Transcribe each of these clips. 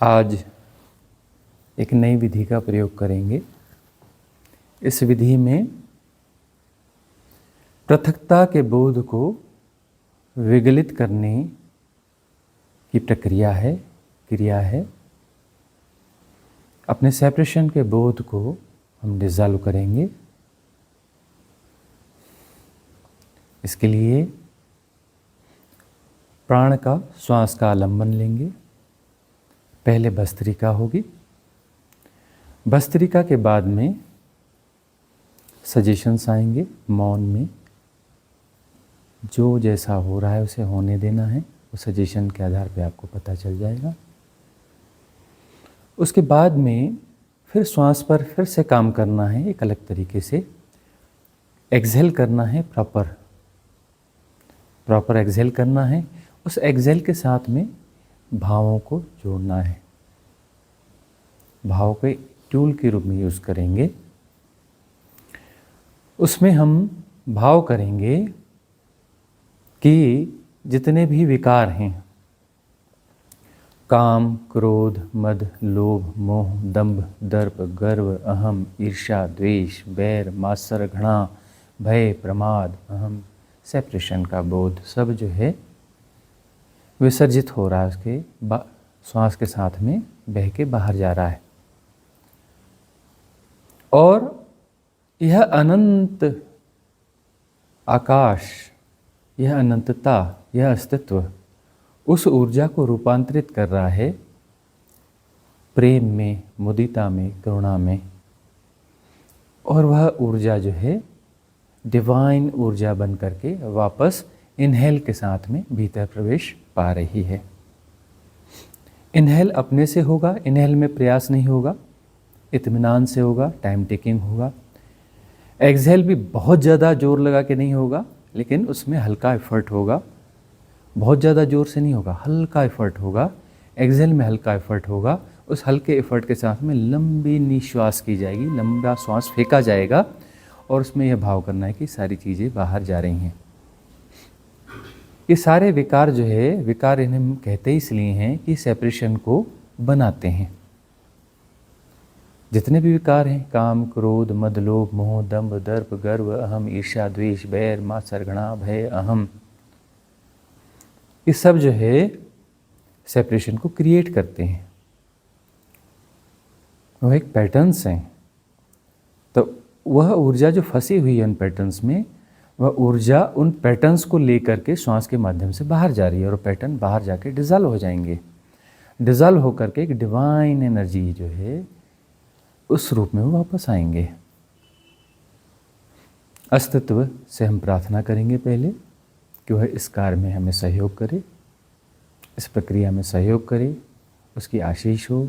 आज एक नई विधि का प्रयोग करेंगे। इस विधि में पृथकता के बोध को विगलित करने की क्रिया है। अपने सेपरेशन के बोध को हम डिसॉल्व करेंगे। इसके लिए प्राण का श्वास का आलंबन लेंगे। पहले भस्त्रिका होगी। भस्त्रिका के बाद में सजेशंस आएंगे मौन में। जो जैसा हो रहा है उसे होने देना है। उस सजेशन के आधार पे आपको पता चल जाएगा। उसके बाद में फिर श्वास पर फिर से काम करना है एक अलग तरीके से। एक्सहेल करना है, प्रॉपर एक्सहेल करना है। उस एक्सहेल के साथ में भावों को जोड़ना है। भाव के टूल के रूप में यूज़ करेंगे। उसमें हम भाव करेंगे कि जितने भी विकार हैं, काम, क्रोध, मद, लोभ, मोह, दंभ, दर्प, गर्व, अहम, ईर्ष्या, द्वेष, बैर, मात्सर्य, घृणा, भय, प्रमाद, अहम, सेपरेशन का बोध सब जो है विसर्जित हो रहा है। उसके श्वास के साथ में बह के बाहर जा रहा है। और यह अनंत आकाश, यह अनंतता, यह अस्तित्व उस ऊर्जा को रूपांतरित कर रहा है प्रेम में, मुदिता में, करुणा में। और वह ऊर्जा जो है डिवाइन ऊर्जा बन करके वापस इनहेल के साथ में भीतर प्रवेश पा रही है। इनहेल अपने से होगा। इनहेल में प्रयास नहीं होगा, इत्मीनान से होगा, टाइम टेकिंग होगा। एक्सहेल भी बहुत ज़्यादा जोर लगा के नहीं होगा, लेकिन उसमें हल्का एफर्ट होगा। बहुत ज़्यादा जोर से नहीं होगा, हल्का एफर्ट होगा। एक्सहेल में हल्का एफर्ट होगा। उस हल्के एफर्ट के साथ में लंबी निश्वास की जाएगी, लंबा श्वास फेंका जाएगा। और उसमें यह भाव करना है कि सारी चीज़ें बाहर जा रही हैं। ये सारे विकार जो है, विकार इन्हें हम कहते इसलिए हैं कि सेपरेशन को बनाते हैं। जितने भी विकार हैं, काम, क्रोध, मद, लोभ, मोह, दंभ, दर्प, गर्व, अहम, ईर्ष्या, द्वेष, बैर, मात्सर्य, घृणा, भय, अहम, ये सब जो है सेपरेशन को क्रिएट करते हैं। वह एक पैटर्न्स हैं। तो वह ऊर्जा जो फंसी हुई है उन पैटर्न्स में, वह ऊर्जा उन पैटर्न्स को लेकर के श्वास के माध्यम से बाहर जा रही है। और पैटर्न बाहर जाके डिसॉल्व हो जाएंगे। डिसॉल्व होकर के एक डिवाइन एनर्जी जो है उस रूप में वो वापस आएंगे। अस्तित्व से हम प्रार्थना करेंगे पहले कि वह इस कार्य में हमें सहयोग करे, इस प्रक्रिया में सहयोग करे, उसकी आशीष हो,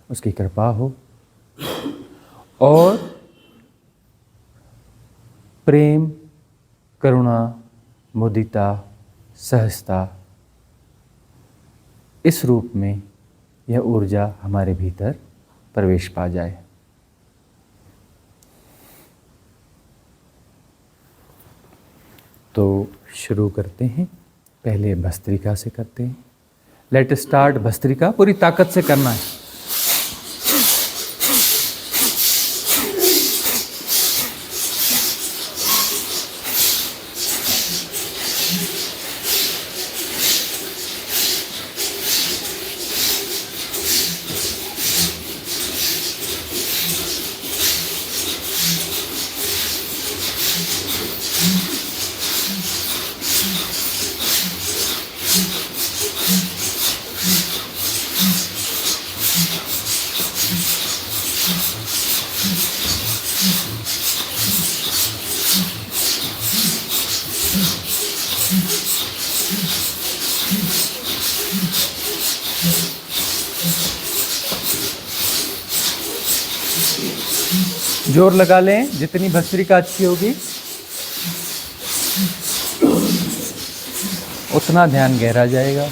उसकी कृपा हो। और प्रेम, करुणा, मुदिता, सहजता, इस रूप में यह ऊर्जा हमारे भीतर प्रवेश पा जाए। तो शुरू करते हैं। पहले भस्त्रिका से करते हैं। Let start. भस्त्रिका पूरी ताकत से करना है। जोर लगा लें, जितनी भस्त्रिका अच्छी होगी उतना ध्यान गहरा जाएगा।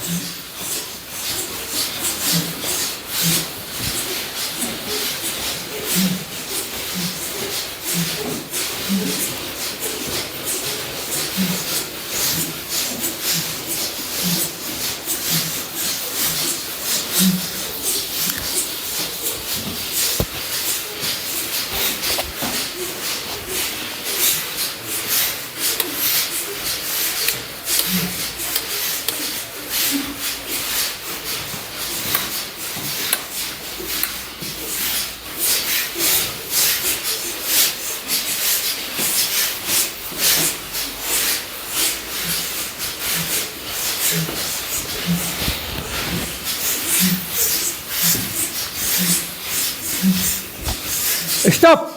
स्टॉप।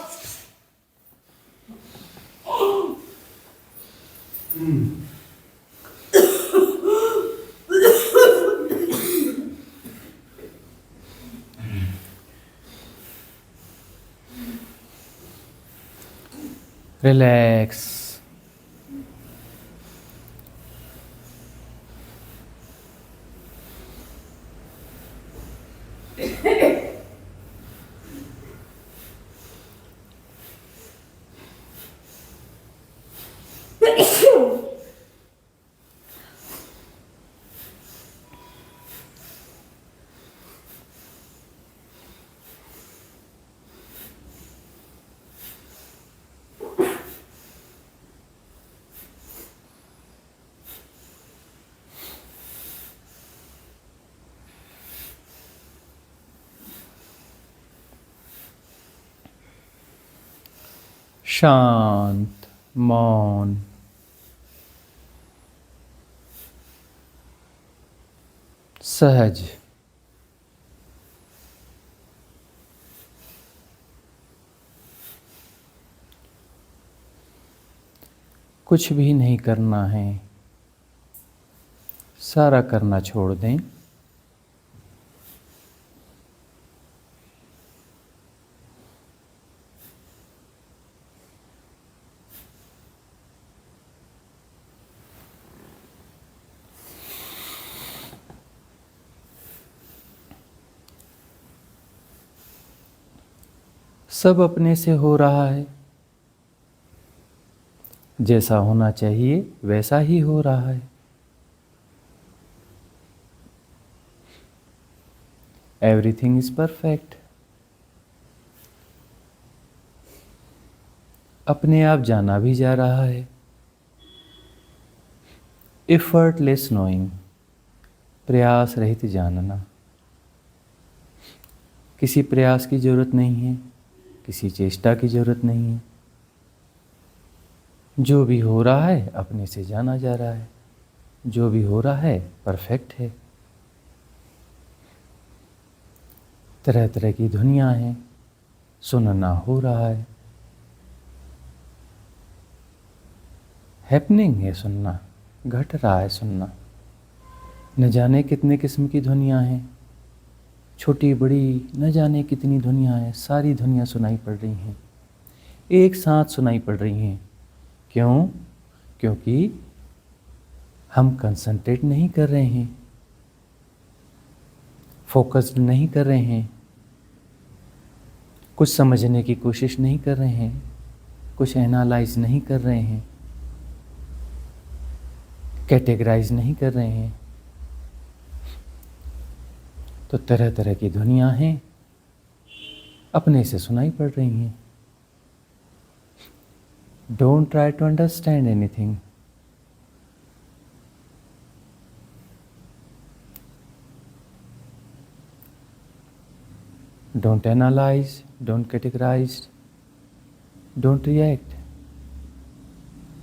रिलैक्स। शांत, मौन, सहज। कुछ भी नहीं करना है, सारा करना छोड़ दें। सब अपने से हो रहा है, जैसा होना चाहिए वैसा ही हो रहा है। Everything is perfect. अपने आप जाना भी जा रहा है। एफर्टलेस नोइंग, प्रयास रहित जानना। किसी प्रयास की जरूरत नहीं है, किसी चेष्टा की जरूरत नहीं है। जो भी हो रहा है अपने से जाना जा रहा है। जो भी हो रहा है परफेक्ट है। तरह तरह की ध्वनियाँ हैं, सुनना हो रहा है। हैपनिंग है सुनना, घट रहा है सुनना। न जाने कितने किस्म की ध्वनियाँ हैं, छोटी बड़ी न जाने कितनी ध्वनियाँ हैं। सारी ध्वनियाँ सुनाई पड़ रही हैं, एक साथ सुनाई पड़ रही हैं। क्यों? क्योंकि हम कंसंट्रेट नहीं कर रहे हैं, फोकस्ड नहीं कर रहे हैं, कुछ समझने की कोशिश नहीं कर रहे हैं, कुछ एनालाइज नहीं कर रहे हैं, कैटेगराइज नहीं कर रहे हैं। तो तरह तरह की ध्वनियाँ हैं, अपने से सुनाई पड़ रही हैं। Don't try to understand anything. Don't analyze, don't categorize, don't react,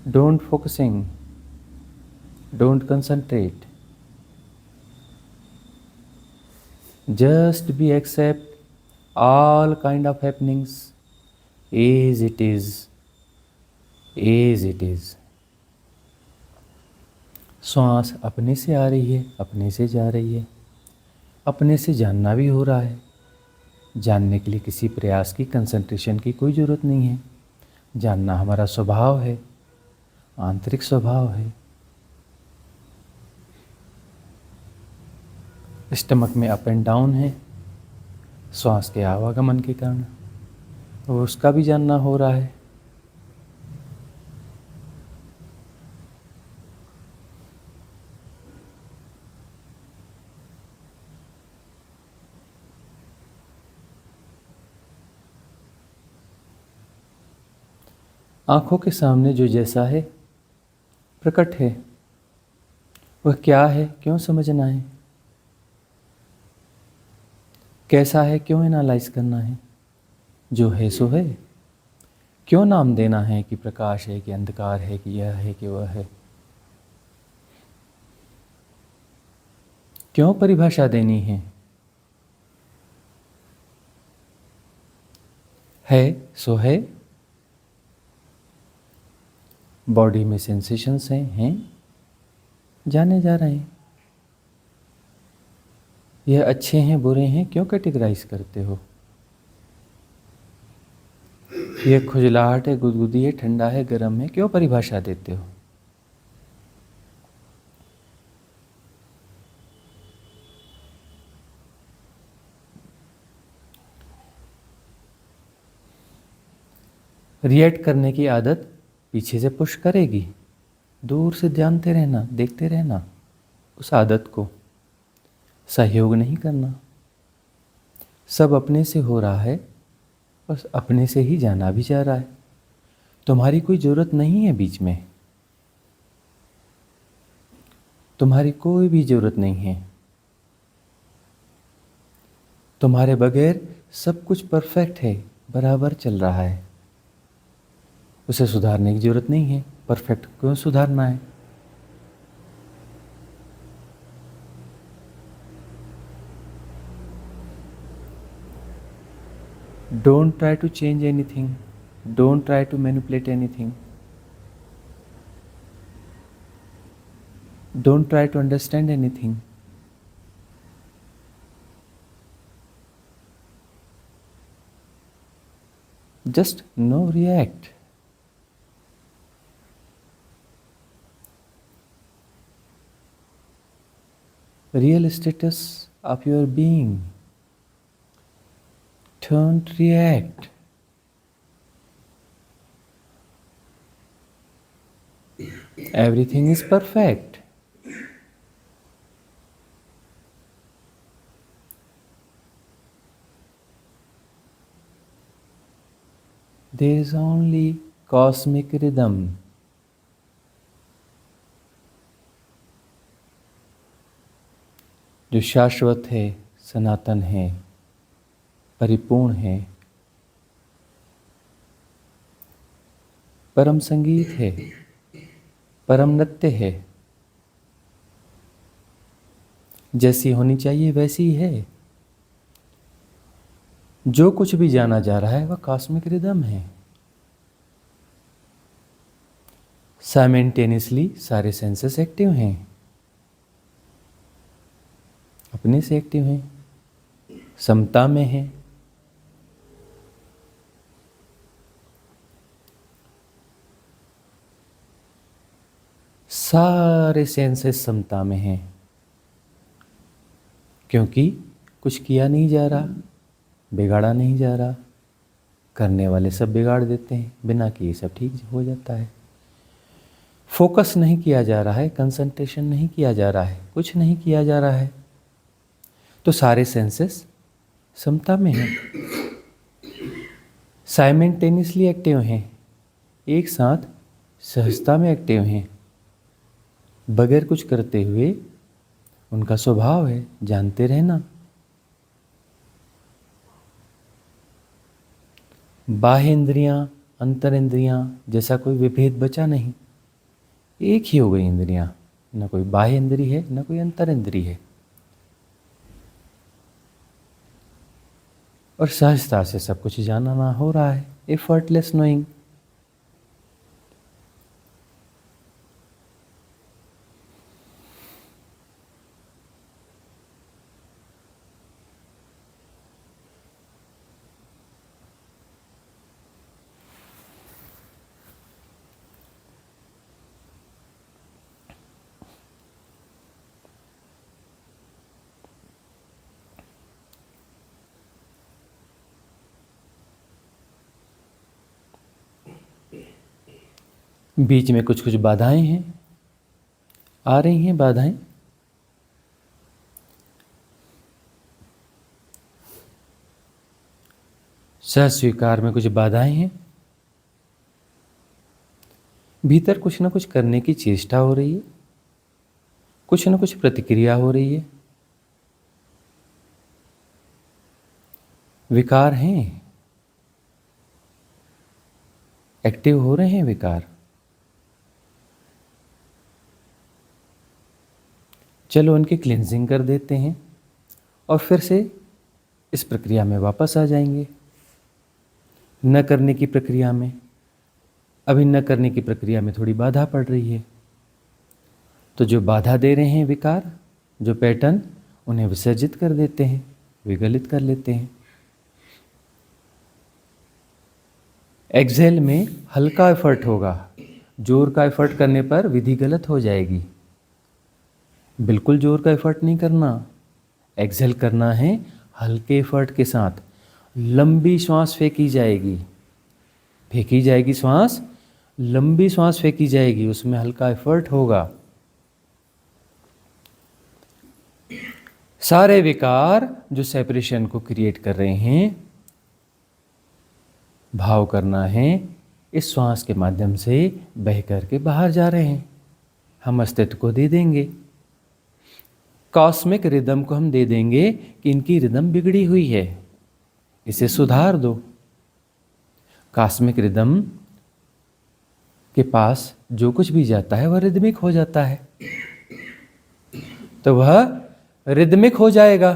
don't focusing, don't concentrate. Just be accept all kind of happenings as it is, as it is. श्वास अपने से आ रही है, अपने से जा रही है, अपने से जानना भी हो रहा है। जानने के लिए किसी प्रयास की, कंसंट्रेशन की कोई ज़रूरत नहीं है। जानना हमारा स्वभाव है, आंतरिक स्वभाव है। स्टमक में अप एंड डाउन है, श्वास के आवागमन के कारण, और उसका भी जानना हो रहा है। आँखों के सामने जो जैसा है प्रकट है, वह क्या है क्यों समझना है, कैसा है क्यों एनालाइज करना है। जो है सो है, क्यों नाम देना है कि प्रकाश है कि अंधकार है कि यह है कि वह है। क्यों परिभाषा देनी है। है सो है, बॉडी में सेंसेशंस हैं, जाने जा रहे हैं। यह अच्छे हैं बुरे हैं क्यों कैटेगराइज करते हो? यह खुजलाहट है गुदगुदी है ठंडा है गर्म है क्यों परिभाषा देते हो? रिएक्ट करने की आदत पीछे से पुश करेगी, दूर से जानते रहना, देखते रहना उस आदत को, सहयोग नहीं करना। सब अपने से हो रहा है, बस अपने से ही जाना भी जा रहा है। तुम्हारी कोई ज़रूरत नहीं है बीच में, तुम्हारी कोई भी ज़रूरत नहीं है। तुम्हारे बगैर सब कुछ परफेक्ट है, बराबर चल रहा है। उसे सुधारने की ज़रूरत नहीं है। परफेक्ट क्यों सुधारना है? Don't try to change anything. Don't try to manipulate anything. Don't try to understand anything. Just know, react. Real status of your being. Don't react. Everything is perfect. There is only cosmic rhythm. जो शाश्वत है, सनातन है, परिपूर्ण है, परम संगीत है, परम नृत्य है, जैसी होनी चाहिए वैसी ही है। जो कुछ भी जाना जा रहा है वह कॉस्मिक रिदम है। साइमल्टेनियसली सारे सेंसेस एक्टिव हैं, अपने से एक्टिव हैं, समता में हैं। सारे सेंसेस समता में हैं, क्योंकि कुछ किया नहीं जा रहा, बिगाड़ा नहीं जा रहा। करने वाले सब बिगाड़ देते हैं, बिना किए सब ठीक हो जाता है। फोकस नहीं किया जा रहा है, कंसंट्रेशन नहीं किया जा रहा है, कुछ नहीं किया जा रहा है, तो सारे सेंसेस समता में हैं, साइमल्टेनियसली एक्टिव हैं, एक साथ सहजता में एक्टिव हैं, बगैर कुछ करते हुए। उनका स्वभाव है जानते रहना। बाह्य इंद्रियां, अंतर इंद्रियां जैसा कोई विभेद बचा नहीं, एक ही हो गई इंद्रियां। न कोई बाह्य इंद्री है न कोई अंतर इंद्री है, और सहजता से सब कुछ जानना हो रहा है। Effortless knowing. बीच में कुछ कुछ बाधाएं हैं, आ रही हैं बाधाएं। सह स्वीकार में कुछ बाधाएं हैं, भीतर कुछ ना कुछ करने की चेष्टा हो रही है, कुछ ना कुछ प्रतिक्रिया हो रही है। विकार हैं, एक्टिव हो रहे हैं विकार। चलो उनकी क्लींजिंग कर देते हैं और फिर से इस प्रक्रिया में वापस आ जाएंगे। न करने की प्रक्रिया में, अभी न करने की प्रक्रिया में थोड़ी बाधा पड़ रही है। तो जो बाधा दे रहे हैं विकार, जो पैटर्न, उन्हें विसर्जित कर देते हैं, विगलित कर लेते हैं। एक्सेल में हल्का एफर्ट होगा, जोर का एफर्ट करने पर विधि गलत हो जाएगी। बिल्कुल जोर का एफर्ट नहीं करना, एक्सेल करना है हल्के एफर्ट के साथ। लंबी श्वास फेंकी जाएगी, श्वास, लंबी श्वास फेंकी जाएगी, उसमें हल्का एफर्ट होगा। सारे विकार जो सेपरेशन को क्रिएट कर रहे हैं, भाव करना है, इस श्वास के माध्यम से बह करके बाहर जा रहे हैं। हम अस्तित्व को दे देंगे, कॉस्मिक रिदम को हम दे देंगे कि इनकी रिदम बिगड़ी हुई है, इसे सुधार दो। कॉस्मिक रिदम के पास जो कुछ भी जाता है वह रिदमिक हो जाता है, तो वह रिदमिक हो जाएगा,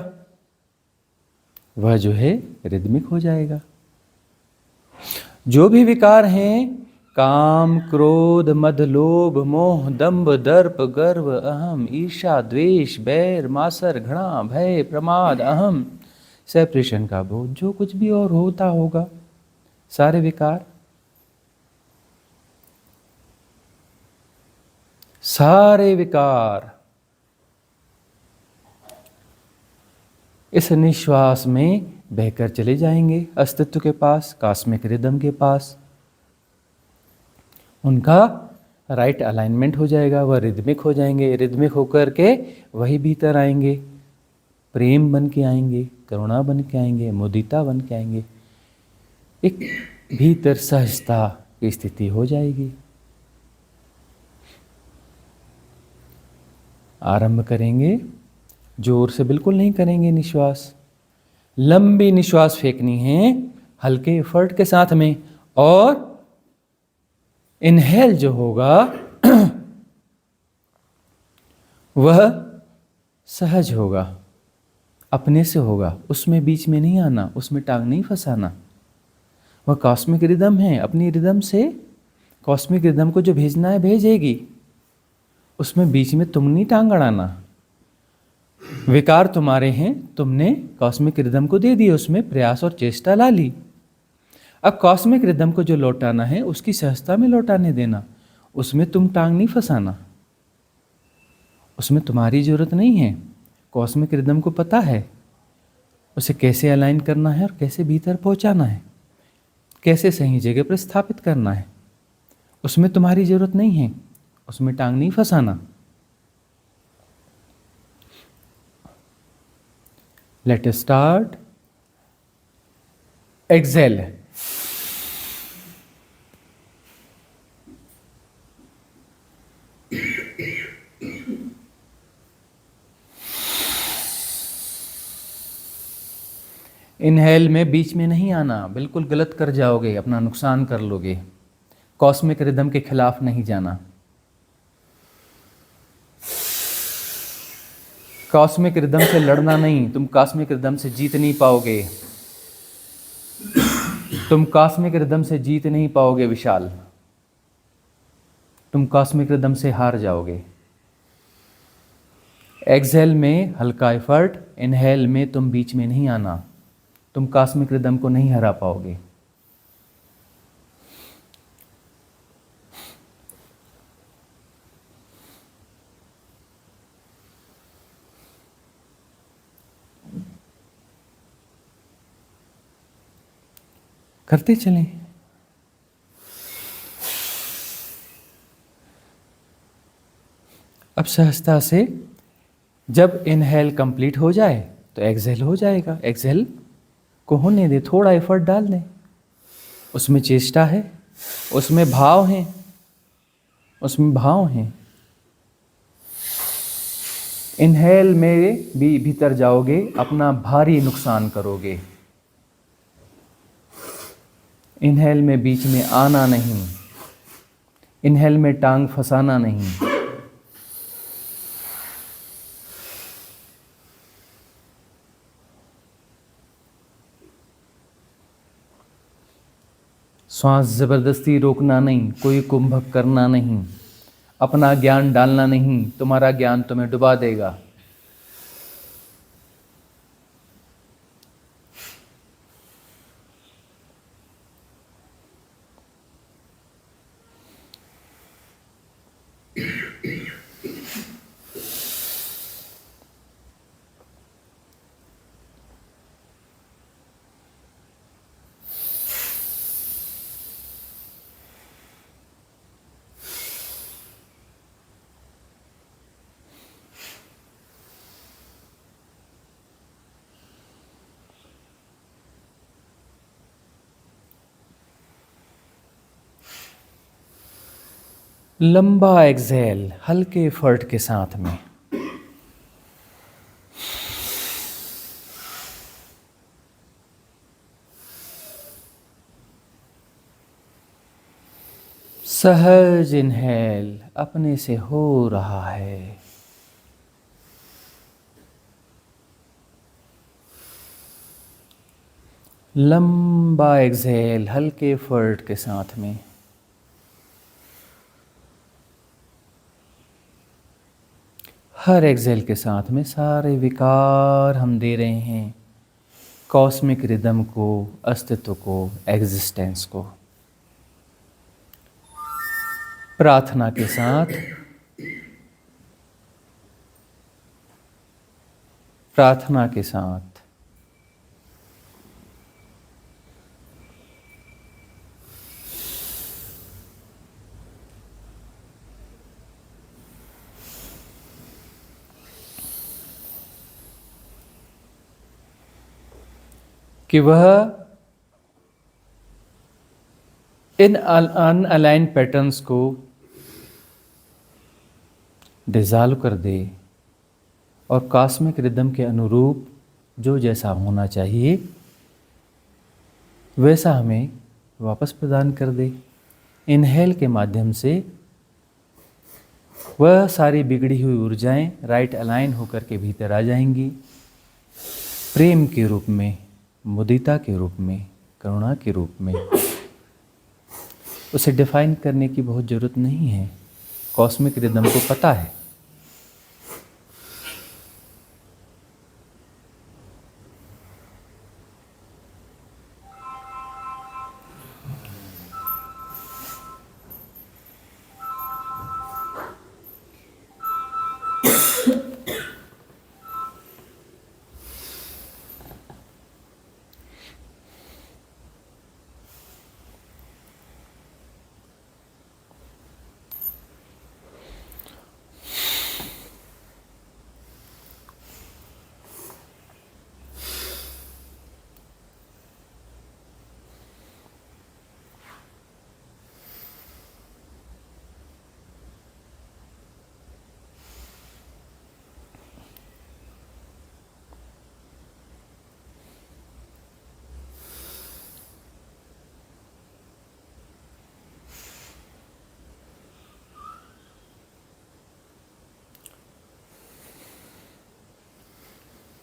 वह जो है रिदमिक हो जाएगा। जो भी विकार हैं, काम, क्रोध, मद, लोभ, मोह, दंभ, दर्प, गर्व, अहम, ईर्ष्या, द्वेष, बैर, मासर, घृणा, भय, प्रमाद, अहम, सेपरेशन का बोध, जो कुछ भी और होता होगा, सारे विकार, सारे विकार इस निश्वास में बहकर चले जाएंगे अस्तित्व के पास, कॉस्मिक रिदम के पास। उनका राइट अलाइनमेंट हो जाएगा, वह रिदमिक हो जाएंगे, रिदमिक होकर के वही भीतर आएंगे, प्रेम बन के आएंगे, करुणा बन के आएंगे, मुदिता बन के आएंगे, एक भीतर सहजता की स्थिति हो जाएगी। आरंभ करेंगे, जोर से बिल्कुल नहीं करेंगे निश्वास, लंबी निश्वास फेंकनी है हल्के एफर्ट के साथ में, और इनहेल जो होगा वह सहज होगा, अपने से होगा, उसमें बीच में नहीं आना, उसमें टांग नहीं फंसाना। वह कॉस्मिक रिदम है, अपनी रिदम से कॉस्मिक रिदम को जो भेजना है भेजेगी, उसमें बीच में तुम नहीं टांग अड़ाना। विकार तुम्हारे हैं, तुमने कॉस्मिक रिदम को दे दिए, उसमें प्रयास और चेष्टा ला ली। अब कॉस्मिक रिदम को जो लौटाना है उसकी सहजता में लौटाने देना, उसमें तुम टांग नहीं फंसाना, उसमें तुम्हारी जरूरत नहीं है। कॉस्मिक रिदम को पता है उसे कैसे अलाइन करना है और कैसे भीतर पहुंचाना है, कैसे सही जगह पर स्थापित करना है, उसमें तुम्हारी जरूरत नहीं है, उसमें टांग नहीं फंसाना। Let us start. Exhale. Inhale में बीच में नहीं आना, बिल्कुल गलत कर जाओगे, अपना नुकसान कर लोगे। कॉस्मिक रिदम के खिलाफ नहीं जाना, कॉस्मिक रिदम से लड़ना नहीं, तुम कॉस्मिक रिदम से जीत नहीं पाओगे, तुम कॉस्मिक रिदम से जीत नहीं पाओगे विशाल, तुम कॉस्मिक रिदम से हार जाओगे। एक्सहेल में हल्का एफर्ट, इनहेल में तुम बीच में नहीं आना, तुम कॉस्मिक रिदम को नहीं हरा पाओगे। करते चलें। अब सहजता से जब इनहेल कंप्लीट हो जाए तो एक्सहेल हो जाएगा। एक्सहेल को होने दे, थोड़ा एफर्ट डाल दें, उसमें चेष्टा है, उसमें भाव है, उसमें भाव है। इनहेल में भी भीतर जाओगे, अपना भारी नुकसान करोगे। इनहेल में बीच में आना नहीं, इनहेल में टांग फंसाना नहीं। श्वास जबरदस्ती रोकना नहीं, कोई कुंभक करना नहीं, अपना ज्ञान डालना नहीं, तुम्हारा ज्ञान तुम्हें डुबा देगा। लंबा एक्सहेल हल्के एफर्ट के साथ में। सहज इनहेल अपने से हो रहा है। लंबा एक्सहेल हल्के एफर्ट के साथ में। हर एक्सहेल के साथ में सारे विकार हम दे रहे हैं कॉस्मिक रिदम को, अस्तित्व को, एग्जिस्टेंस को। प्रार्थना के साथ, प्रार्थना के साथ कि वह इन अनअलाइन पैटर्न्स को डिज़ॉल्व कर दे और कॉस्मिक रिदम के अनुरूप जो जैसा होना चाहिए वैसा हमें वापस प्रदान कर दे। इनहेल के माध्यम से वह सारी बिगड़ी हुई ऊर्जाएं राइट अलाइन होकर के भीतर आ जाएंगी, प्रेम के रूप में, मुदिता के रूप में, करुणा के रूप में। उसे डिफाइन करने की बहुत ज़रूरत नहीं है, कॉस्मिक रिदम को पता है।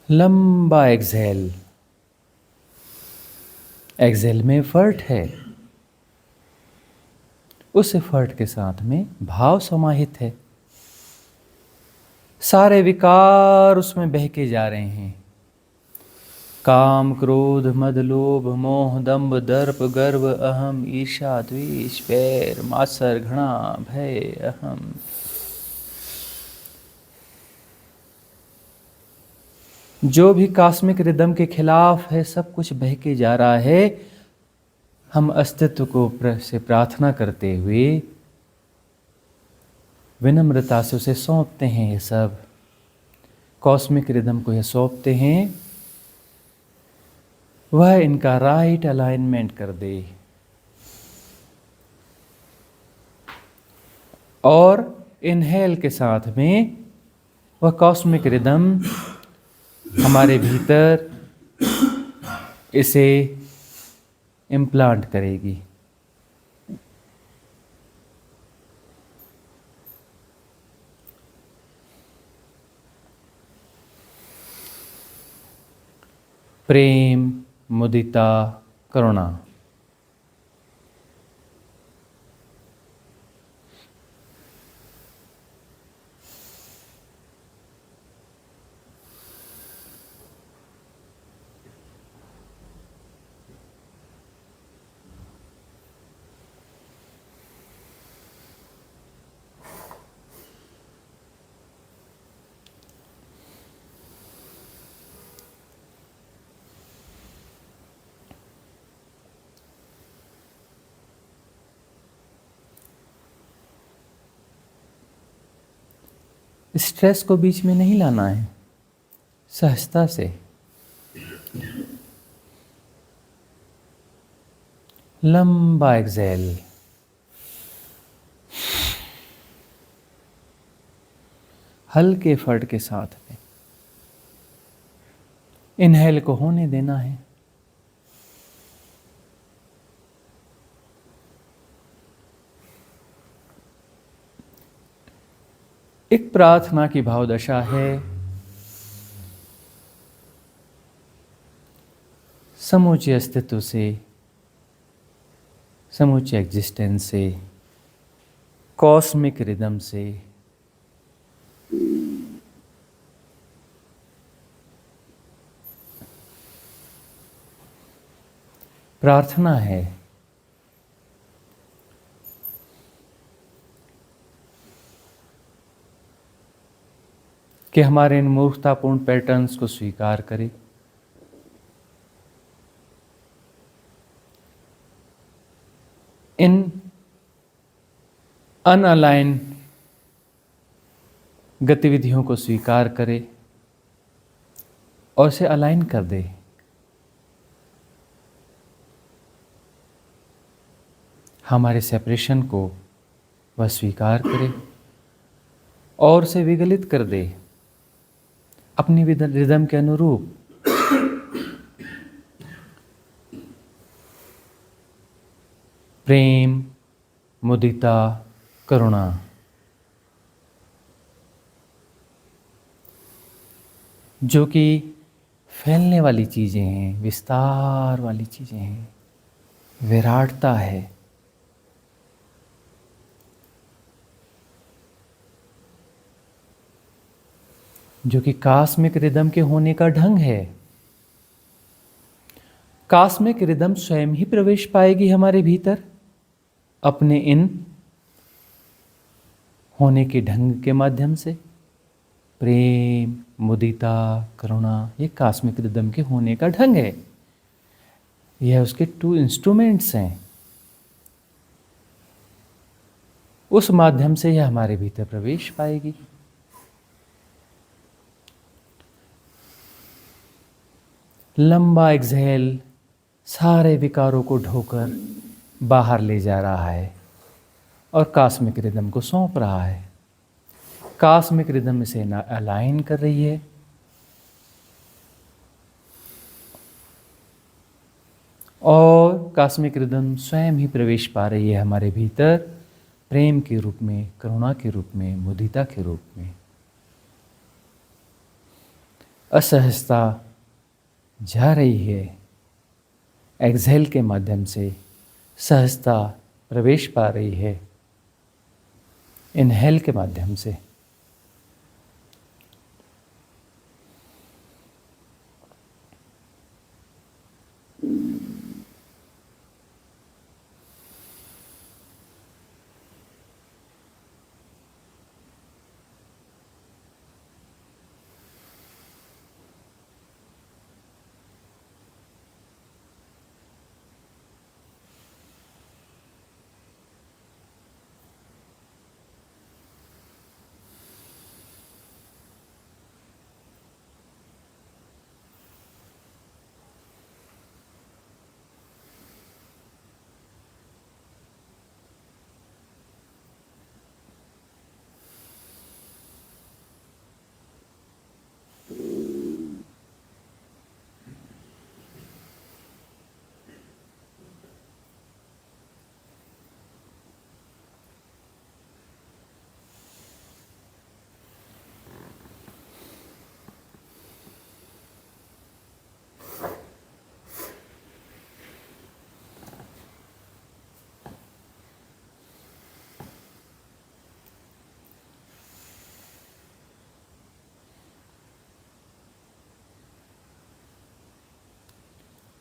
लंबा एक्सहेल, एक्सहेल में एफर्ट है, उस एफर्ट के साथ में भाव समाहित है। सारे विकार उसमें बहके जा रहे हैं, काम, क्रोध, मद, लोभ, मोह, दंभ, दर्प, गर्व, अहम, ईर्ष्या, द्वेष, बैर, मात्सर्य, घृणा, भय, अहम। जो भी कॉस्मिक रिदम के खिलाफ है सब कुछ बहके जा रहा है। हम अस्तित्व को से प्रार्थना करते हुए विनम्रता से उसे सौंपते हैं, ये सब कॉस्मिक रिदम को ये सौंपते हैं, वह इनका राइट अलाइनमेंट कर दे। और इनहेल के साथ में वह कॉस्मिक रिदम हमारे भीतर इसे इम्प्लांट करेगी। प्रेम, मुदिता, करुणा। स्ट्रेस को बीच में नहीं लाना है, सहजता से। लंबा एक्सेल, हल्के एफर्ट के साथ में इनहेल को होने देना है। एक प्रार्थना की भावदशा है, समूचे अस्तित्व से, समूचे एग्जिस्टेंस से, कॉस्मिक रिदम से प्रार्थना है कि हमारे इन मूर्खतापूर्ण पैटर्न्स को स्वीकार करें, इन अनअलाइन गतिविधियों को स्वीकार करे और इसे अलाइन कर दे। हमारे सेपरेशन को वह स्वीकार करे और उसे विगलित कर दे अपनी रिदम के अनुरूप। प्रेम, मुदिता, करुणा, जो कि फैलने वाली चीज़ें हैं, विस्तार वाली चीज़ें हैं, विराटता है, जो कि कॉस्मिक रिदम के होने का ढंग है। कॉस्मिक रिदम स्वयं ही प्रवेश पाएगी हमारे भीतर अपने इन होने के ढंग के माध्यम से। प्रेम, मुदिता, करुणा, ये कॉस्मिक रिदम के होने का ढंग है। यह उसके 2 इंस्ट्रूमेंट्स हैं। उस माध्यम से यह हमारे भीतर प्रवेश पाएगी। लंबा एक्सहेल सारे विकारों को ढोकर बाहर ले जा रहा है और कॉस्मिक रिदम को सौंप रहा है। कॉस्मिक रिदम इसे अलाइन कर रही है और कॉस्मिक रिदम स्वयं ही प्रवेश पा रही है हमारे भीतर, प्रेम के रूप में, करुणा के रूप में, मुदिता के रूप में। असहजता जा रही है, एक्सहेल के माध्यम से सहजता प्रवेश पा रही है इनहेल के माध्यम से।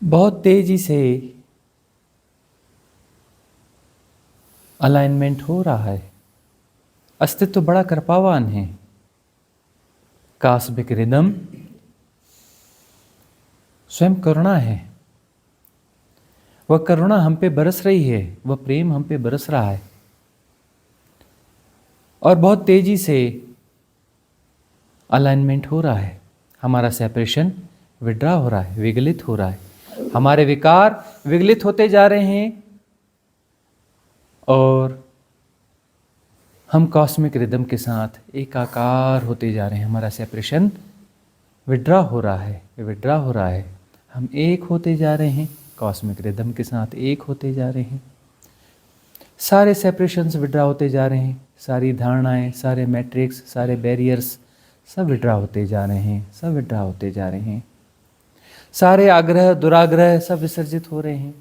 बहुत तेजी से अलाइनमेंट हो रहा है। अस्तित्व बड़ा कृपावान है। कॉस्मिक रिदम स्वयं करुणा है। वह करुणा हम पे बरस रही है, वह प्रेम हम पे बरस रहा है और बहुत तेजी से अलाइनमेंट हो रहा है, हमारा सेपरेशन विड्रा हो रहा है, विगलित हो रहा है, हमारे विकार विगलित होते जा रहे हैं और हम कॉस्मिक रिदम के साथ एकाकार होते जा रहे हैं। हमारा सेपरेशन विड्रा हो रहा है, विड्रा हो रहा है, हम एक होते जा रहे हैं, कॉस्मिक रिदम के साथ एक होते जा रहे हैं। सारे सेपरेशंस विड्रा होते जा रहे हैं, सारी धारणाएं, सारे मैट्रिक्स, सारे बैरियर्स सब विड्रा होते जा रहे हैं, सब विड्रा होते जा रहे हैं। सारे आग्रह दुराग्रह सब विसर्जित हो रहे हैं।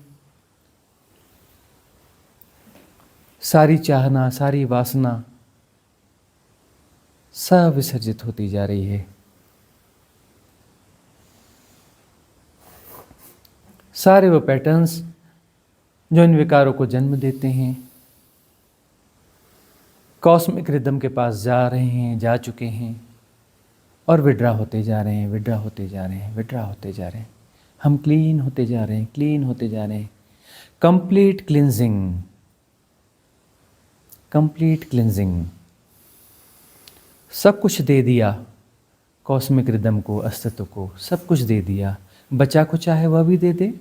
सारी चाहना, सारी वासना सब विसर्जित होती जा रही है। सारे वो पैटर्न्स जो इन विकारों को जन्म देते हैं कॉस्मिक रिदम के पास जा रहे हैं, जा चुके हैं और विड्रा होते जा रहे हैं, विड्रा होते जा रहे हैं, विड्रा होते जा रहे हैं। हम क्लीन होते जा रहे हैं, क्लीन होते जा रहे हैं। Complete cleansing, complete cleansing. सब कुछ दे दिया कॉस्मिक रिदम को, अस्तित्व को, सब कुछ दे दिया। बचा कुछ चाहे वह भी दे दे,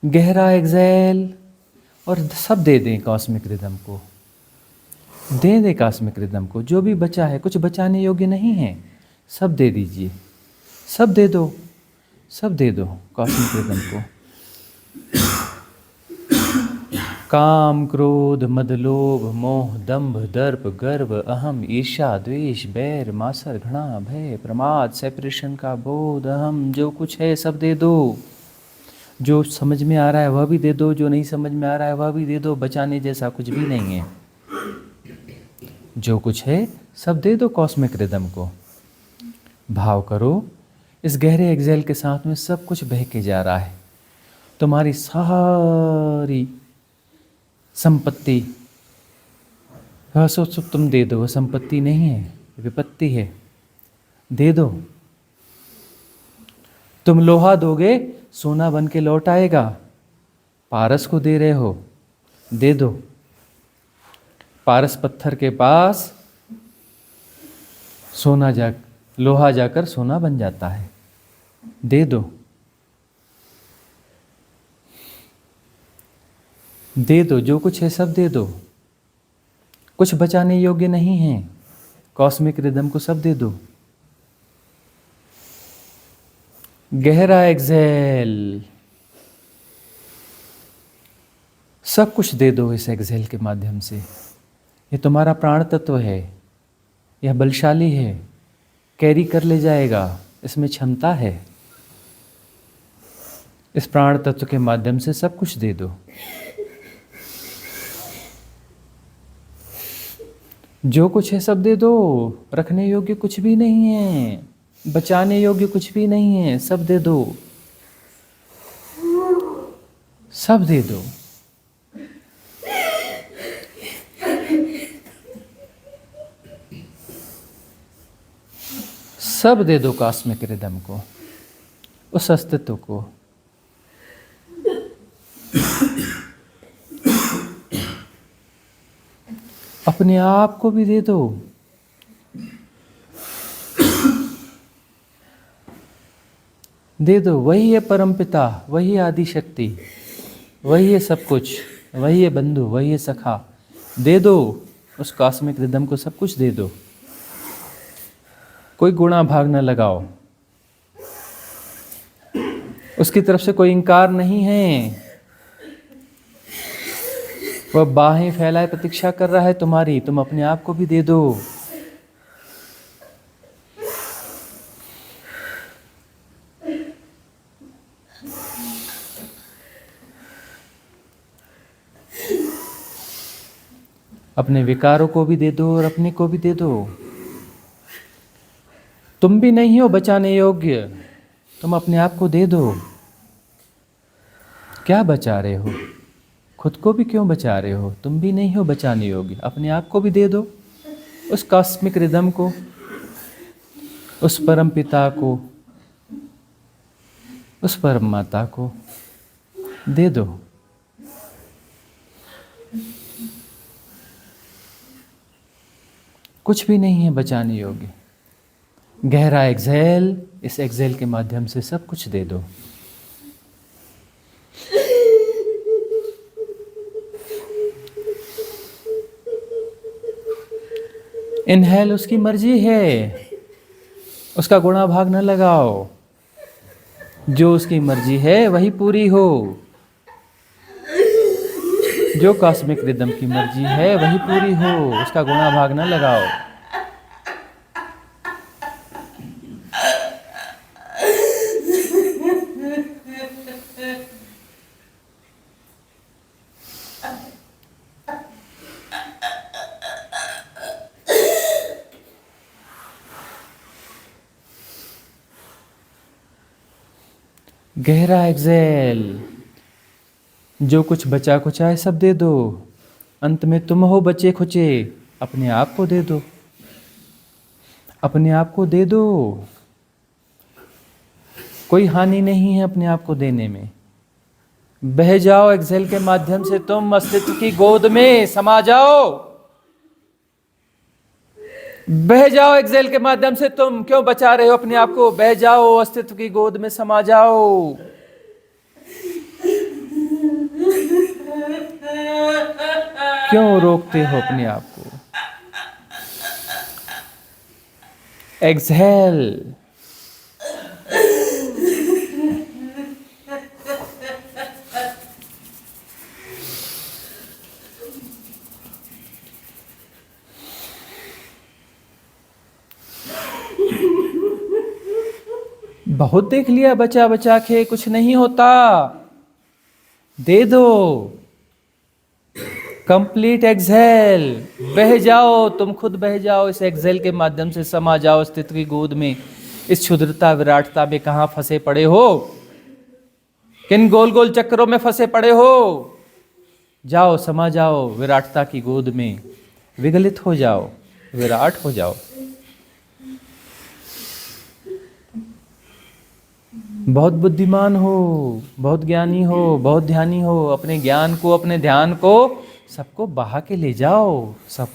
गहरा एक्सेल और सब दे दें कॉस्मिक रिदम को, दे दे कॉस्मिक रिदम को। जो भी बचा है, कुछ बचाने योग्य नहीं है, सब दे दीजिए, सब दे दो, सब दे दो कॉस्मिक रिदम को। काम, क्रोध, मद, लोभ, मोह, दंभ, दर्प, गर्व, अहम, ईर्ष्या, द्वेष, बैर, मासर, घृणा, भय, प्रमाद, सेपरेशन का बोध, अहम, जो कुछ है सब दे दो। जो समझ में आ रहा है वह भी दे दो, जो नहीं समझ में आ रहा है वह भी दे दो। बचाने जैसा कुछ भी नहीं है। जो कुछ है सब दे दो कॉस्मिक रिदम को। भाव करो, इस गहरे एक्सेल के साथ में सब कुछ बह के जा रहा है। तुम्हारी सारी संपत्ति, वह सोच तुम दे दो, वह संपत्ति नहीं है, विपत्ति है, दे दो। तुम लोहा दोगे, सोना बन के लौट आएगा। पारस को दे रहे हो, दे दो। पारस पत्थर के पास लोहा जाकर सोना बन जाता है, दे दो, दे दो। जो कुछ है सब दे दो। कुछ बचाने योग्य नहीं है, कॉस्मिक रिदम को सब दे दो। गहरा एक्सेल, सब कुछ दे दो इस एक्सेल के माध्यम से। ये तुम्हारा प्राण तत्व है, यह बलशाली है, कैरी कर ले जाएगा, इसमें क्षमता है। इस प्राण तत्व के माध्यम से सब कुछ दे दो। जो कुछ है सब दे दो। रखने योग्य कुछ भी नहीं है, बचाने योग्य कुछ भी नहीं है, सब दे दो, सब दे दो। सब दे दो कॉस्मिक रिदम को, उस अस्तित्व को। अपने आप को भी दे दो। दे दो, वही है परमपिता, वही आदि शक्ति, वही है सब कुछ, वही है बंधु, वही है सखा। दे दो उस कॉस्मिक रिदम को, सब कुछ दे दो। कोई गुणा भाग न लगाओ, उसकी तरफ से कोई इंकार नहीं है। वह बाहें फैलाए प्रतीक्षा कर रहा है तुम्हारी, तुम अपने आप को भी दे दो। अपने विकारों को भी दे दो और अपने को भी दे दो। तुम भी नहीं हो बचाने योग्य, तुम अपने आप को दे दो। क्या बचा रहे हो? खुद को भी क्यों बचा रहे हो? तुम भी नहीं हो बचाने योग्य, अपने आप को भी दे दो। उस कॉस्मिक रिदम को, उस परम पिता को, उस परम माता को दे दो। कुछ भी नहीं है बचाने योग्य। गहरा एक्सहेल, इस एक्सहेल के माध्यम से सब कुछ दे दो। इनहेल उसकी मर्जी है, उसका गुणा भाग न लगाओ। जो उसकी मर्जी है वही पूरी हो, जो कॉस्मिक रिदम की मर्जी है वही पूरी हो, उसका गुणा भाग न लगाओ। गहरा एक्सहेल, जो कुछ बचा खुचा है सब दे दो। अंत में तुम हो बचे खुचे, अपने आप को दे दो, अपने आप को दे दो। कोई हानि नहीं है अपने आप को देने में। बह जाओ एक्सहेल के माध्यम से, तुम अस्तित्व की गोद में समा जाओ। बह जाओ एक्सहेल के माध्यम से, तुम क्यों बचा रहे हो अपने आप को? बह जाओ, अस्तित्व की गोद में समा जाओ। क्यों रोकते हो अपने आप को? एक्सहेल, बहुत देख लिया बचा बचा के, कुछ नहीं होता। दे दो कंप्लीट एक्सहेल। बह जाओ, तुम खुद बह जाओ, इस एक्सहेल के माध्यम से समा जाओ अस्तित्व की गोद में। इस क्षुद्रता विराटता में कहां फंसे पड़े हो? किन गोल गोल चक्रों में फंसे पड़े हो? जाओ, समा जाओ विराटता की गोद में, विगलित हो जाओ, विराट हो जाओ। बहुत बुद्धिमान हो, बहुत ज्ञानी हो, बहुत ध्यानी हो। अपने ज्ञान को, अपने ध्यान को सबको बहा के ले जाओ, सब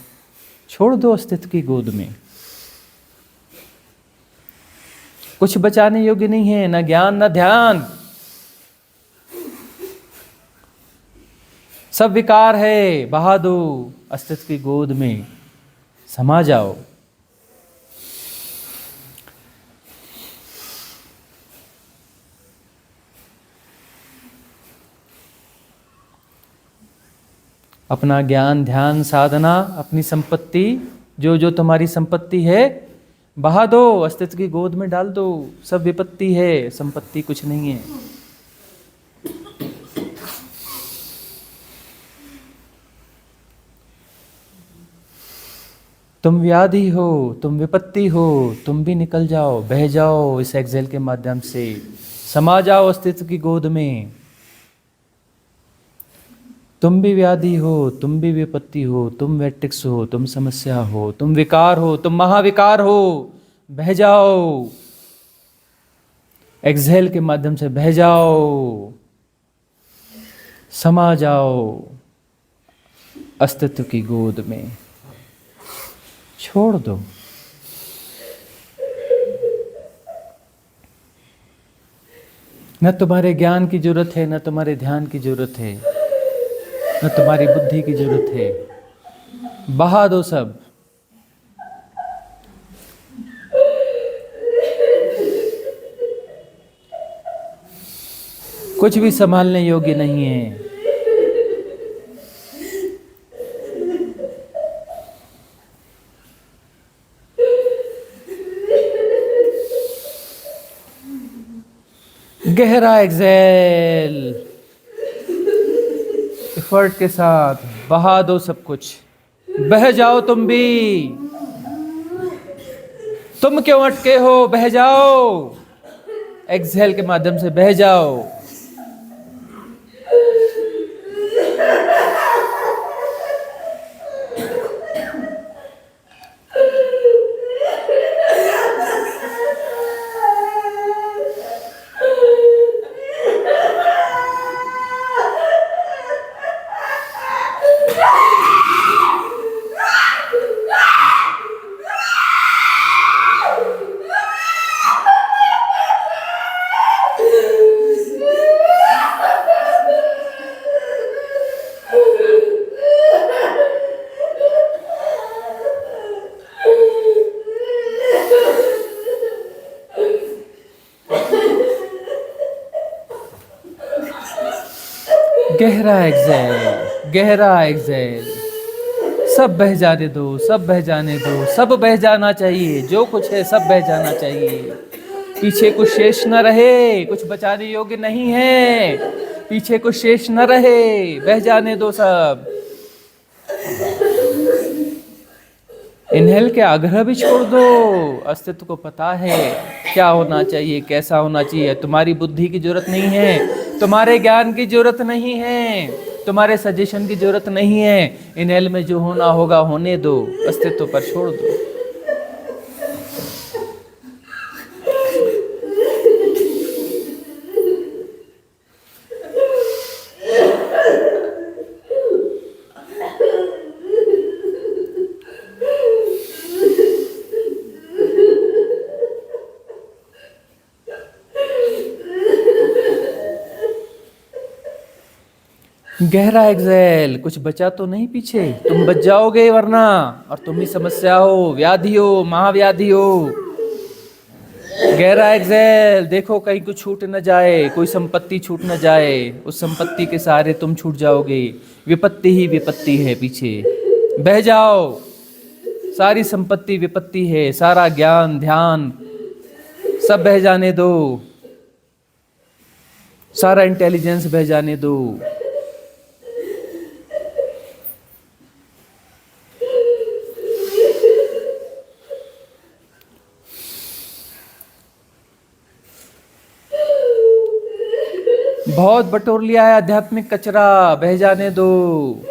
छोड़ दो अस्तित्व की गोद में। कुछ बचाने योग्य नहीं है, ना ज्ञान ना ध्यान। सब विकार है, बहा दो अस्तित्व की गोद में, समा जाओ। अपना ज्ञान, ध्यान, साधना, अपनी संपत्ति, जो जो तुम्हारी संपत्ति है, बहा दो अस्तित्व की गोद में डाल दो। सब विपत्ति है, संपत्ति कुछ नहीं है। तुम व्याधि हो, तुम विपत्ति हो, तुम भी निकल जाओ, बह जाओ इस एक्सहेल के माध्यम से, समा जाओ अस्तित्व की गोद में। तुम भी व्याधि हो, तुम भी विपत्ति हो, तुम मैट्रिक्स हो, तुम समस्या हो, तुम विकार हो, तुम महाविकार हो। बह जाओ एक्सहेल के माध्यम से, बह जाओ, समा जाओ अस्तित्व की गोद में, छोड़ दो। न तुम्हारे ज्ञान की जरूरत है, न तुम्हारे ध्यान की जरूरत है, न तुम्हारी बुद्धि की जरूरत है। बहा दो सब। कुछ भी संभालने योग्य नहीं है। गहरा एक्सहेल, एफर्ट के साथ बहा दो सब कुछ। बह जाओ तुम भी। तुम क्यों अटके हो? बह जाओ एक्सहेल के माध्यम से, बह जाओ। गहरा एक्सहेल, गहरा एक्सहेल। सब बह जाने दो, सब बह जाने दो, सब बह जाना चाहिए, जो कुछ है सब बह जाना चाहिए। पीछे कुछ शेष न रहे, कुछ बचाने योग्य नहीं है, पीछे कुछ शेष न रहे, बह जाने दो सब। इनहेल के आग्रह भी छोड़ दो। अस्तित्व को पता है क्या होना चाहिए, कैसा होना चाहिए। तुम्हारी बुद्धि की जरूरत नहीं है, तुम्हारे ज्ञान की जरूरत नहीं है, तुम्हारे सजेशन की जरूरत नहीं है। इनहेल में जो होना होगा होने दो, अस्तित्व पर छोड़ दो। गहरा एक्सहेल। कुछ बचा तो नहीं पीछे, तुम बच जाओगे वरना, और तुम ही समस्या हो, व्याधि हो, महाव्याधि हो। गहरा एक्सहेल। देखो कहीं कुछ छूट न जाए, कोई संपत्ति छूट न जाए, उस संपत्ति के सहारे तुम छूट जाओगे। विपत्ति ही विपत्ति है पीछे, बह जाओ। सारी संपत्ति विपत्ति है, सारा ज्ञान ध्यान सब बह जाने दो, सारा इंटेलिजेंस बह जाने दो। बहुत बटोर लिया है आध्यात्मिक कचरा, बह जाने दो।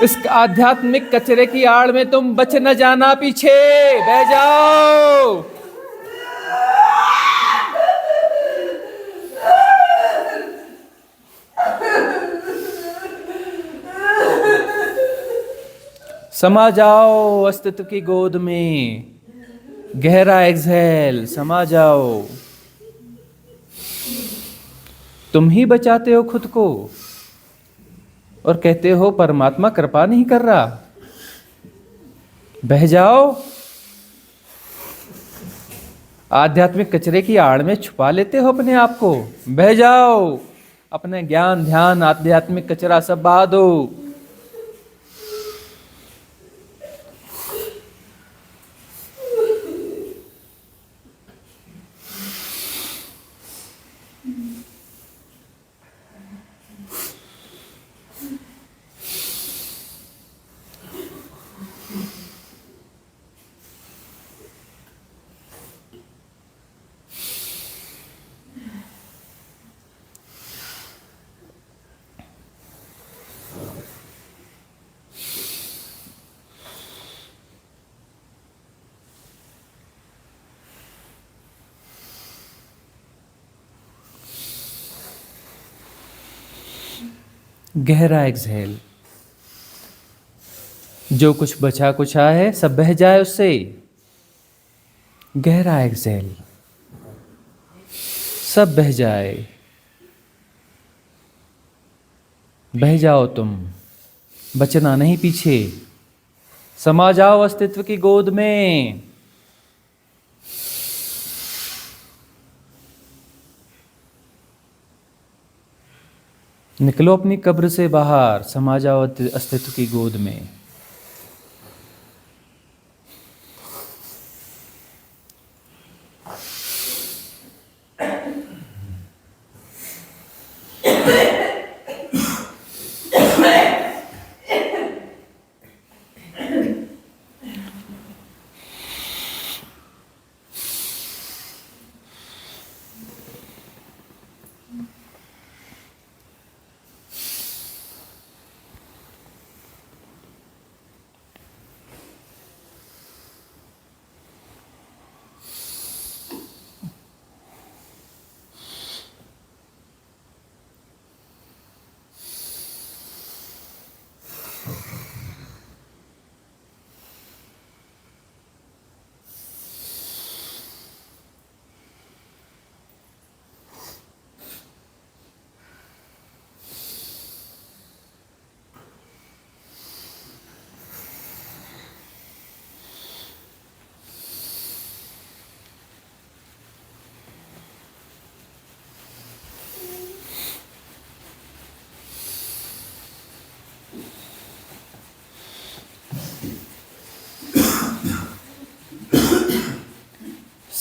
इस आध्यात्मिक कचरे की आड़ में तुम बच न जाना पीछे, बह जाओ। समा जाओ अस्तित्व की गोद में। गहरा एक्सहेल, समा जाओ। तुम ही बचाते हो खुद को और कहते हो परमात्मा कृपा नहीं कर रहा। बह जाओ। आध्यात्मिक कचरे की आड़ में छुपा लेते हो अपने आप को, बह जाओ। अपने ज्ञान ध्यान आध्यात्मिक कचरा सब बहा दो। गहरा एक्सहेल। जो कुछ बचा कुछा है सब बह जाए उससे। गहरा एक्सहेल, सब बह जाए। बह जाओ तुम, बचना नहीं पीछे। समा जाओ अस्तित्व की गोद में। निकलो अपनी कब्र से बाहर, समा जाओ अस्तित्व की गोद में।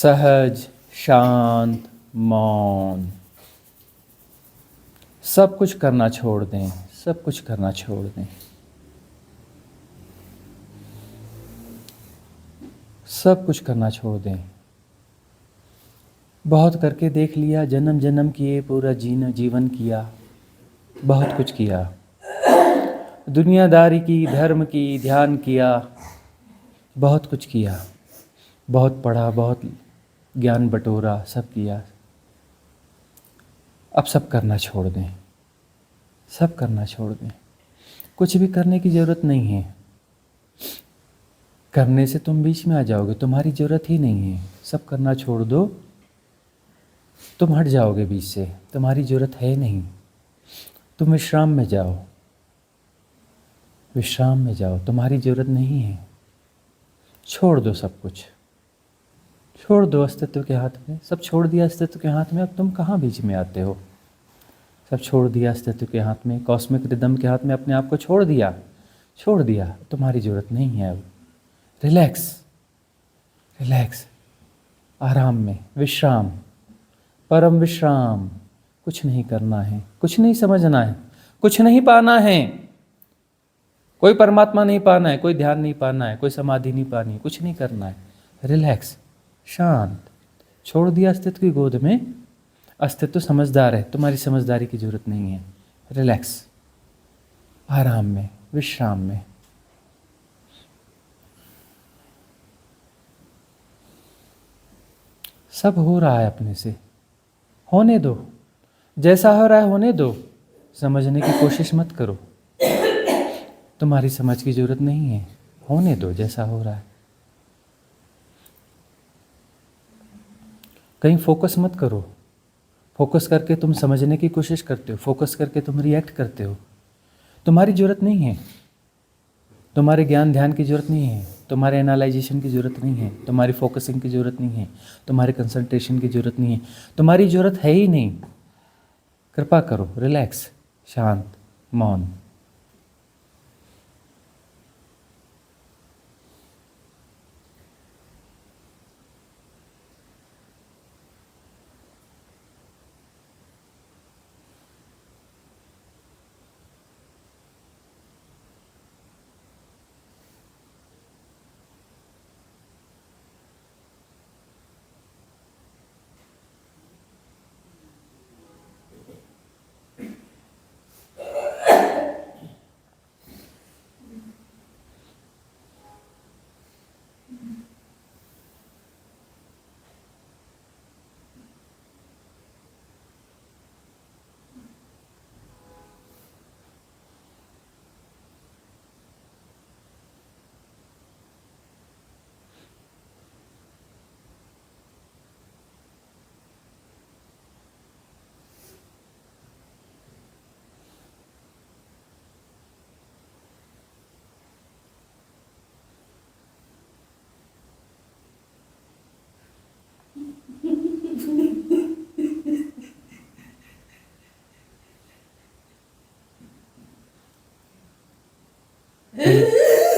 सहज, शांत, मौन। सब कुछ करना छोड़ दें, सब कुछ करना छोड़ दें, सब कुछ करना छोड़ दें। बहुत करके देख लिया, जन्म जन्म किए, पूरा जीवन किया, बहुत कुछ किया, दुनियादारी की, धर्म की, ध्यान किया, बहुत कुछ किया, बहुत पढ़ा, बहुत ज्ञान बटोरा, सब किया। अब सब करना छोड़ दें, सब करना छोड़ दें। कुछ भी करने की ज़रूरत नहीं है। करने से तुम बीच में आ जाओगे, तुम्हारी ज़रूरत ही नहीं है। सब करना छोड़ दो, तुम हट जाओगे बीच से, तुम्हारी ज़रूरत है नहीं। तुम विश्राम में जाओ, विश्राम में जाओ, तुम्हारी ज़रूरत नहीं है। छोड़ दो सब कुछ, छोड़ दो अस्तित्व के हाथ में। सब छोड़ दिया अस्तित्व के हाथ में, अब तुम कहाँ बीच में आते हो। सब छोड़ दिया अस्तित्व के हाथ में, कॉस्मिक रिदम के हाथ में अपने आप को छोड़ दिया, छोड़ दिया। तुम्हारी ज़रूरत नहीं है अब। रिलैक्स, रिलैक्स, आराम में, विश्राम, परम विश्राम। कुछ नहीं करना है, कुछ नहीं समझना है, कुछ नहीं पाना है। कोई परमात्मा नहीं पाना है, कोई ध्यान नहीं पाना है, कोई समाधि नहीं पानी है, कुछ नहीं करना है। रिलैक्स, शांत, छोड़ दिया अस्तित्व की गोद में। अस्तित्व समझदार है, तुम्हारी समझदारी की जरूरत नहीं है। रिलैक्स, आराम में, विश्राम में। सब हो रहा है अपने से, होने दो। जैसा हो रहा है होने दो, समझने की कोशिश मत करो। तुम्हारी समझ की जरूरत नहीं है, होने दो जैसा हो रहा है। कहीं फोकस मत करो। फोकस करके तुम समझने की कोशिश करते हो, फोकस करके तुम रिएक्ट करते हो। तुम्हारी जरूरत नहीं है, तुम्हारे ज्ञान ध्यान की जरूरत नहीं है, तुम्हारे एनालाइजेशन की जरूरत नहीं है, तुम्हारी फोकसिंग की जरूरत नहीं है, तुम्हारे कंसंट्रेशन की जरूरत नहीं है। तुम्हारी जरूरत है ही नहीं। कृपा करो, रिलैक्स, शांत, मौन।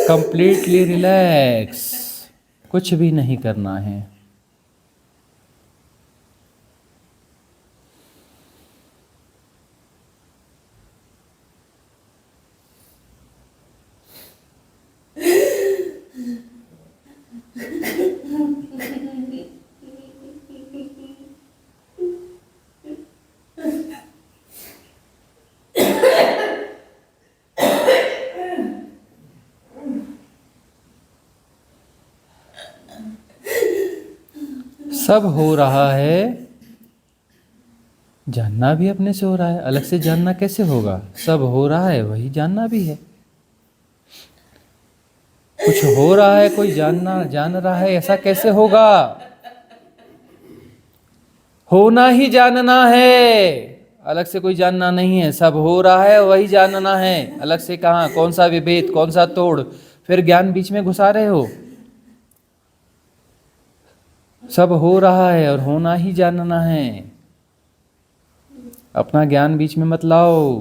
कंप्लीटली रिलैक्स, कुछ भी नहीं करना है। सब हो रहा है, जानना भी अपने से हो रहा है। अलग से जानना कैसे होगा? सब हो रहा है, वही जानना भी है। कुछ हो रहा है, कोई जान रहा है, ऐसा कैसे होगा? होना ही जानना है, अलग से कोई जानना नहीं है। सब हो रहा है, वही जानना है। अलग से कहाँ? कौन सा विभेद, कौन सा तोड़? फिर ज्ञान बीच में घुसा रहे हो। सब हो रहा है और होना ही जानना है। अपना ज्ञान बीच में मत लाओ,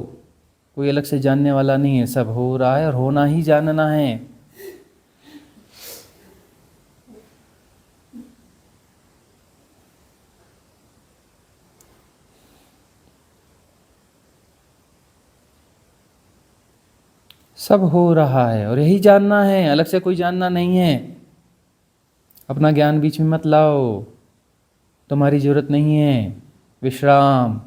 कोई अलग से जानने वाला नहीं है। सब हो रहा है और होना ही जानना है। सब हो रहा है और यही जानना है, अलग से कोई जानना नहीं है। अपना ज्ञान बीच में मत लाओ, तुम्हारी जरूरत नहीं है। विश्राम।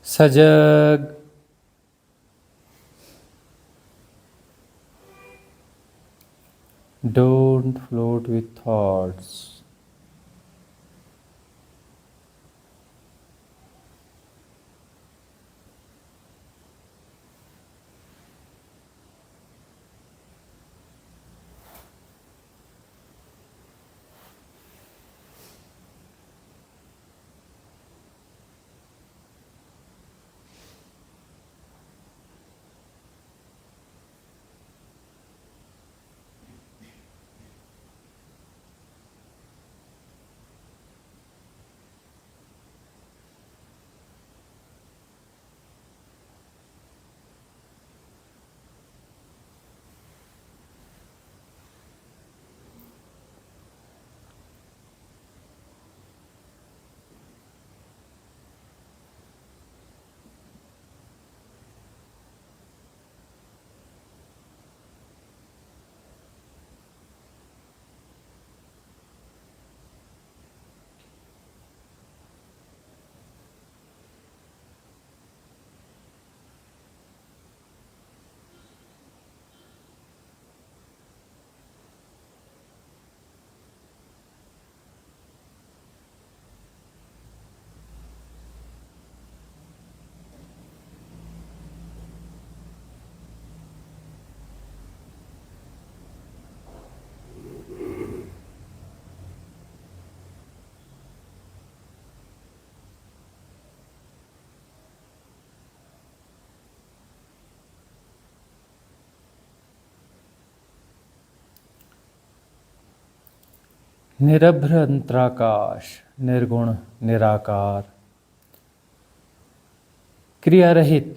सजग, don't float with thoughts. निरभ्र अंतराकाश, निर्गुण, निराकार, क्रिया रहित,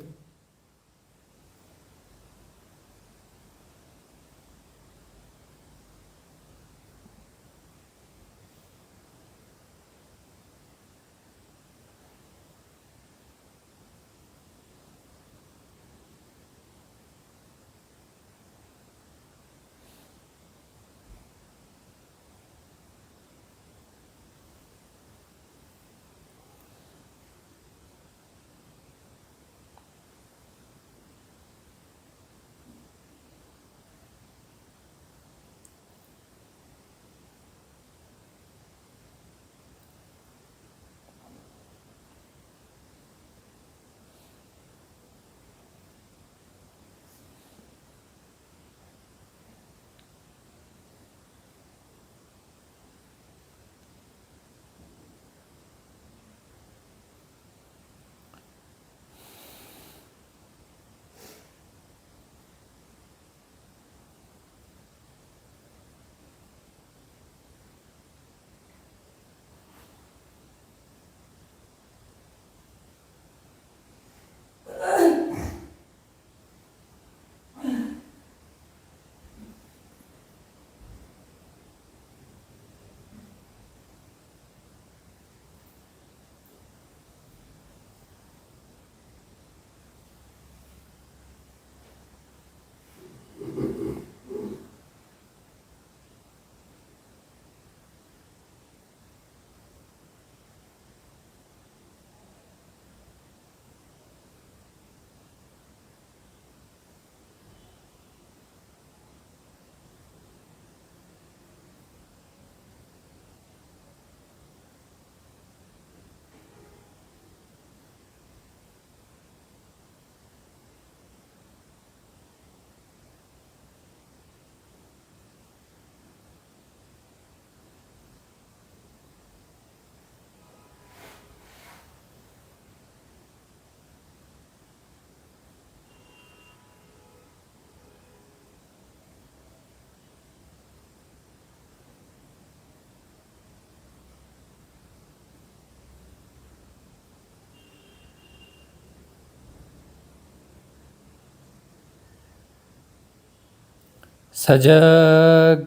सजग,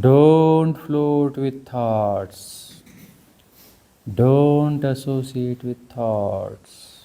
don't float with thoughts, don't associate with thoughts.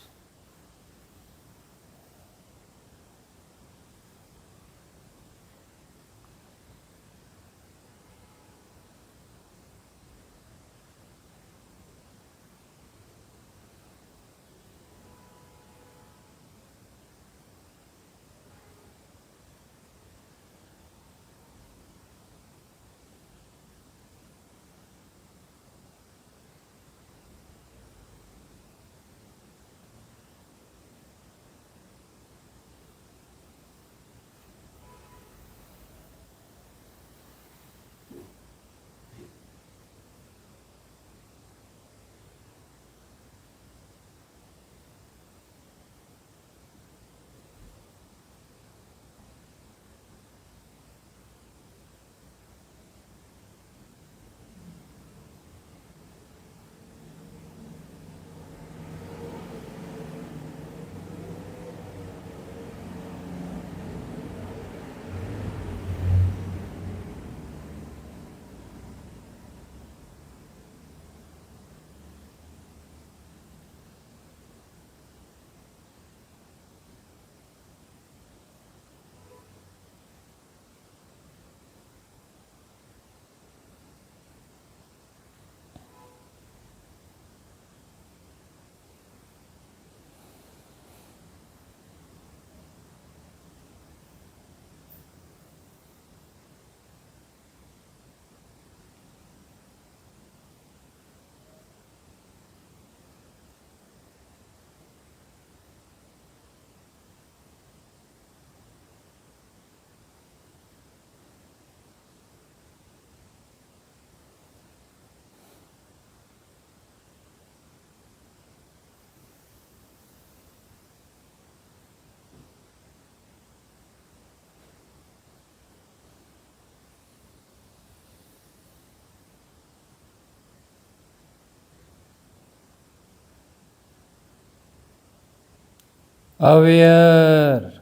Aware.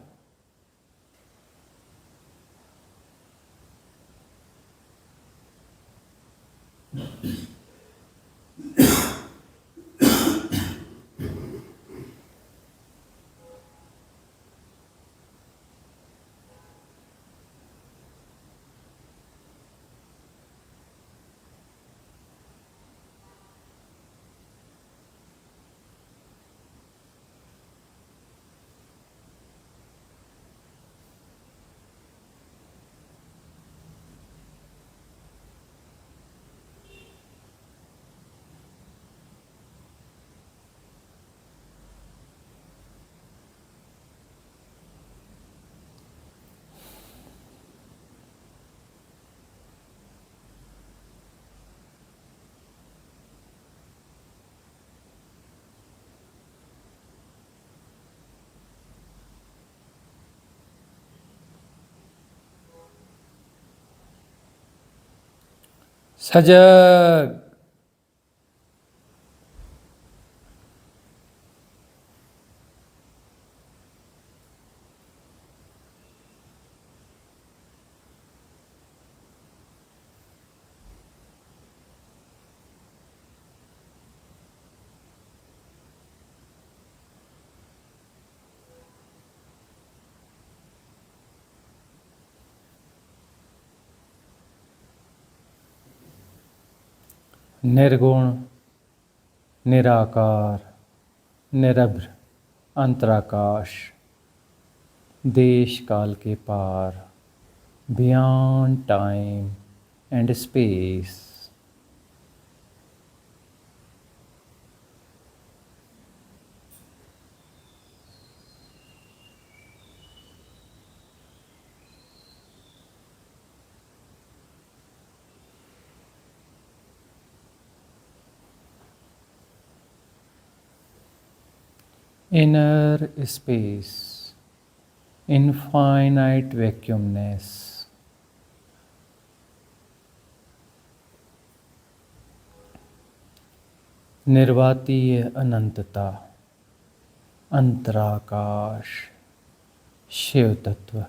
सजग। निर्गुण, निराकार, निरभ्र, अंतराकाश, देश काल के पार, beyond time and space. Inner space, infinite vacuumness, निर्वातीय अनंतता, अंतराकाश, शिव तत्व।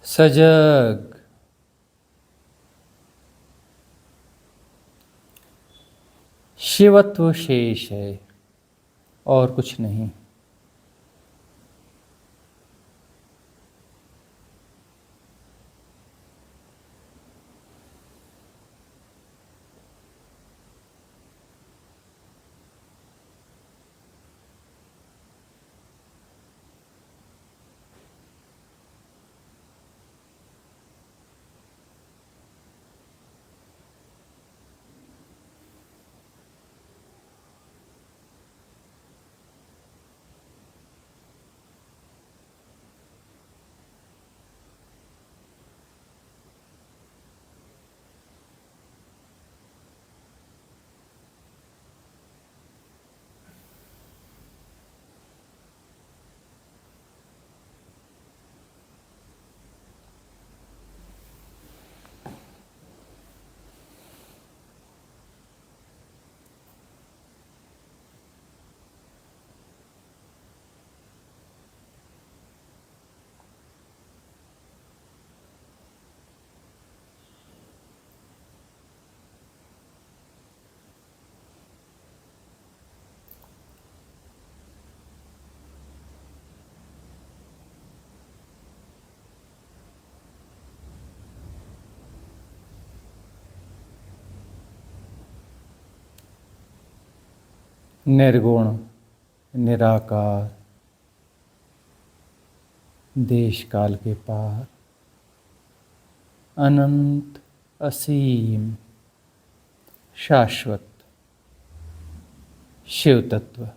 सजग, शिवत्व शेष है और कुछ नहीं। निर्गुण, निराकार, देश काल के पार, अनंत, असीम, शाश्वत शिव तत्व।